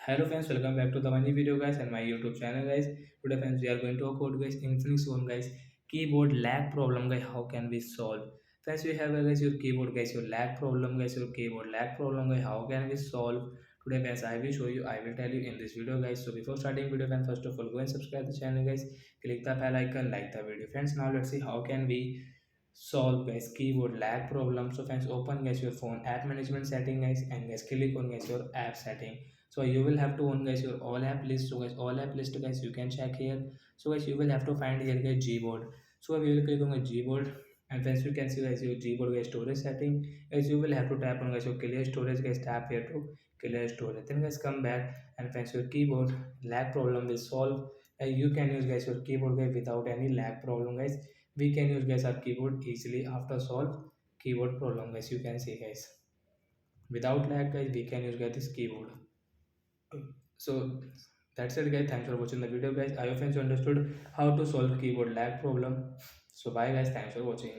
Hello friends, welcome back to the new video guys and my YouTube channel guys. Today friends we are going to talk about guys Infinix One guys keyboard lag problem guys, how can we solve? Friends, we have guys your keyboard guys, your lag problem guys, your keyboard lag problem guys, how can we solve? Today guys I will show you, I will tell you in this video guys. So before starting video friends, first of all go and subscribe the channel guys, click the bell icon, like the video friends. Now let's see how can we solve guys keyboard lag problem. So friends, open guys your phone app management setting guys and guys click on guys your app setting. So you will have to on guys your all app list. So guys all app list guys you can check here. So guys you will have to find here guys gboard. So we will click on the gboard, and friends you can see guys your gboard guys storage setting. Guys you will have to tap on guys your clear storage guys, tap here to clear storage, then guys come back, and friends your keyboard lag problem will solve. You can use guys your keyboard guys without any lag problem guys. We can use guys our keyboard easily after solve keyboard problem guys. You can see guys without lag guys we can use guys this keyboard. So that's it guys, thanks for watching the video guys. I hope you understood how to solve keyboard lag problem. So bye guys, thanks for watching.